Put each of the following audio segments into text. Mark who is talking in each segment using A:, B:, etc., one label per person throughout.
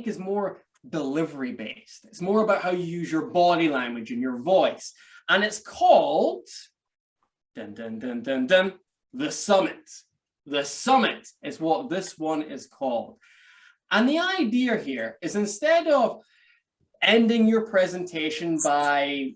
A: technique is more delivery based. It's more about how you use your body language and your voice. And it's called, dun, dun, dun, dun, dun, the summit. The summit is what this one is called. And the idea here is, instead of ending your presentation by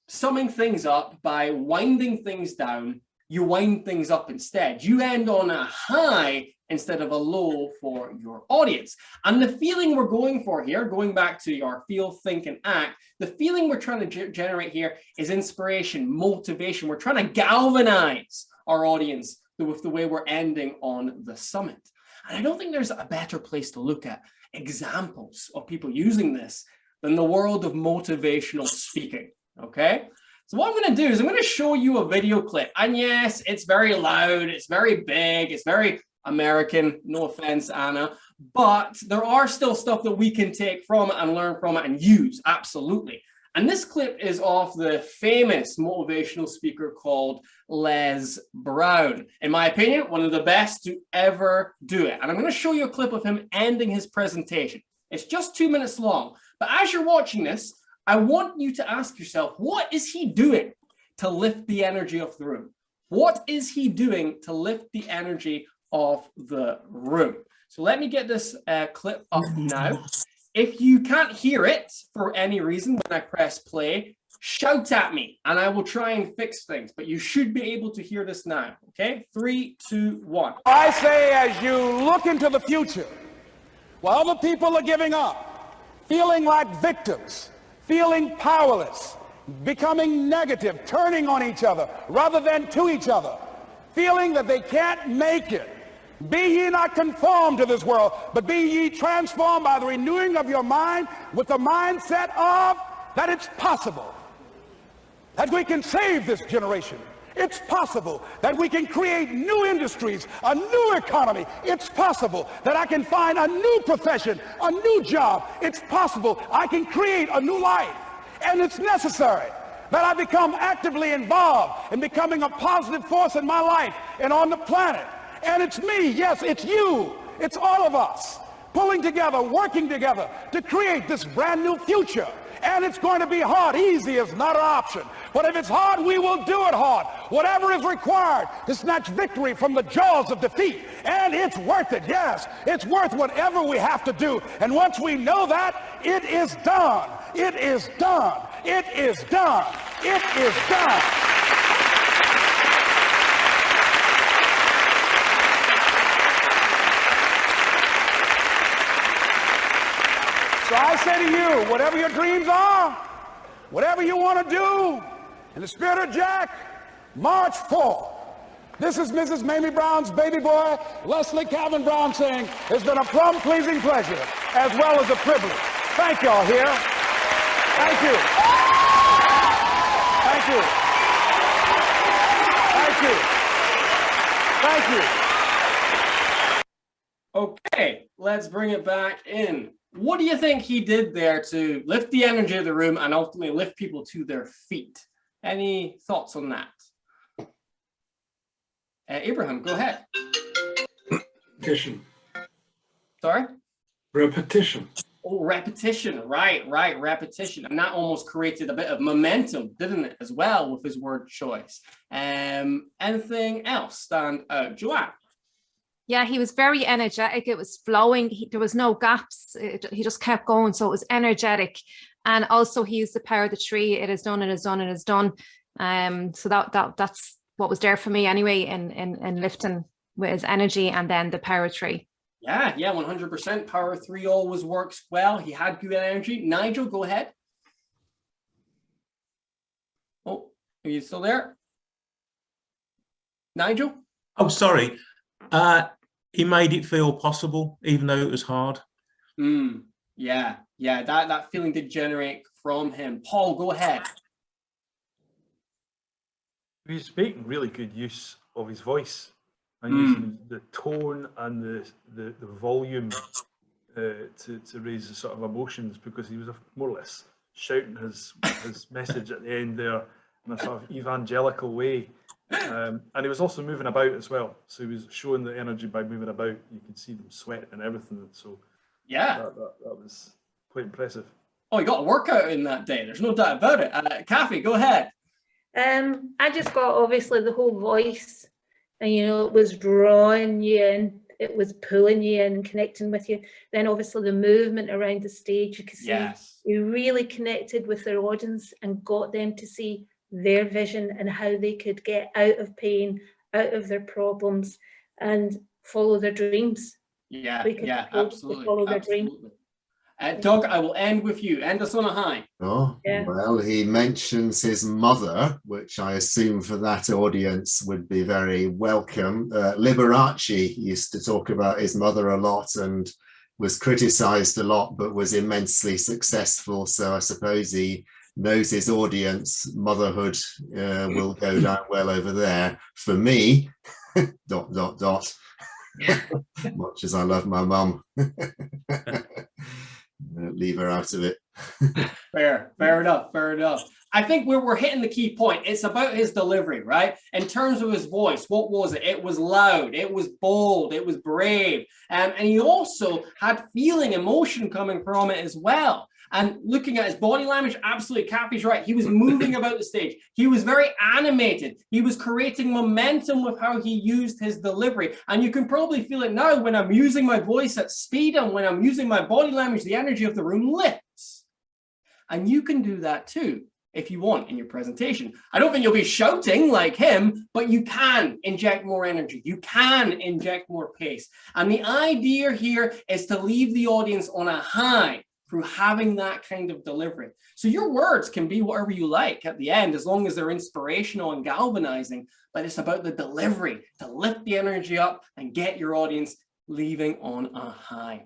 A: summing things up, by winding things down, you wind things up instead. You end on a high instead of a low for your audience. And the feeling we're going for here, going back to our feel, think, and act, the feeling we're trying to generate here is inspiration, motivation. We're trying to galvanize our audience with the way we're ending on the summit. And I don't think there's a better place to look at examples of people using this than the world of motivational speaking, okay? So what I'm going to do is I'm going to show you a video clip. And yes, it's very loud, it's very big, it's very American, no offense, Anna, but there are still stuff that we can take from it and learn from it and use, absolutely. And this clip is of the famous motivational speaker called Les Brown. In my opinion, one of the best to ever do it. And I'm going to show you a clip of him ending his presentation. It's just 2 minutes long. But as you're watching this, I want you to ask yourself, what is he doing to lift the energy of the room? What is he doing to lift the energy of the room? So let me get this clip up now. If you can't hear it for any reason when I press play, shout at me and I will try and fix things, but you should be able to hear this now, okay? 3, 2, 1.
B: I say, as you look into the future, while other people are giving up, feeling like victims, feeling powerless, becoming negative, turning on each other rather than to each other, feeling that they can't make it, be ye not conformed to this world, but be ye transformed by the renewing of your mind with the mindset of that it's possible that we can save this generation. It's possible that we can create new industries, a new economy. It's possible that I can find a new profession, a new job. It's possible I can create a new life. And it's necessary that I become actively involved in becoming a positive force in my life and on the planet. And it's me, yes, it's you, it's all of us, pulling together, working together to create this brand new future. And it's going to be hard. Easy is not an option. But if it's hard, we will do it hard. Whatever is required to snatch victory from the jaws of defeat. And it's worth it, yes. It's worth whatever we have to do. And once we know that, it is done. It is done. It is done. It is done. So I say to you, whatever your dreams are, whatever you want to do, in the spirit of Jack, march forth. This is Mrs. Mamie Brown's baby boy, Leslie Calvin Brown, saying, it's been a plum-pleasing pleasure as well as a privilege. Thank y'all here. Thank you. Thank you. Thank you. Thank you.
A: Okay, let's bring it back in. What do you think he did there to lift the energy of the room and ultimately lift people to their feet? Any thoughts on that? Abraham, go ahead.
C: Repetition.
A: Sorry?
C: Repetition.
A: Oh, repetition. Right, repetition. And that almost created a bit of momentum, didn't it, as well, with his word choice. Anything else stand out? Joanne?
D: Yeah, he was very energetic. It was flowing. There was no gaps. He just kept going. So it was energetic. And also he used the power of the tree. It is done, it is done, it is done. So that's what was there for me anyway in lifting with his energy, and then the power tree.
A: Yeah, 100%. Power 3 always works well. He had good energy. Nigel, go ahead. Oh, are you still there? Nigel?
E: Oh, sorry. He made it feel possible, even though it was hard.
A: Yeah, that feeling did generate from him. Paul, go ahead.
F: He was making really good use of his voice and using the tone and the volume to raise the sort of emotions, because he was more or less shouting his message at the end there in a sort of evangelical way. And he was also moving about as well, so he was showing the energy by moving about. You could see them sweating and everything. So
A: Yeah.
F: That was quite impressive.
A: Oh, you got a workout in that day. There's no doubt about it. Kathy, go ahead.
G: I just got obviously the whole voice, and it was drawing you in, it was pulling you in and connecting with you. Then obviously the movement around the stage, you could see you really connected with their audience and got them to see their vision and how they could get out of pain, out of their problems, and follow their dreams.
A: Yeah, absolutely.
G: Follow their dream.
A: Doug, I will end with you. End us on a high.
H: Oh, well, he mentions his mother, which I assume for that audience would be very welcome. Liberace used to talk about his mother a lot and was criticized a lot, but was immensely successful. So I suppose he knows his audience. Motherhood will go down well over there. For me, ... much as I love my mum. Leave her out of it.
A: Fair enough. I think we're hitting the key point. It's about his delivery, right? In terms of his voice, what was it? It was loud, it was bold, it was brave. And he also had feeling, emotion coming from it as well. And looking at his body language, absolutely, Kathy's right. He was moving about the stage. He was very animated. He was creating momentum with how he used his delivery. And you can probably feel it now when I'm using my voice at speed and when I'm using my body language, the energy of the room lifts. And you can do that too, if you want, in your presentation. I don't think you'll be shouting like him, but you can inject more energy. You can inject more pace. And the idea here is to leave the audience on a high through having that kind of delivery. So your words can be whatever you like at the end, as long as they're inspirational and galvanizing, but it's about the delivery to lift the energy up and get your audience leaving on a high.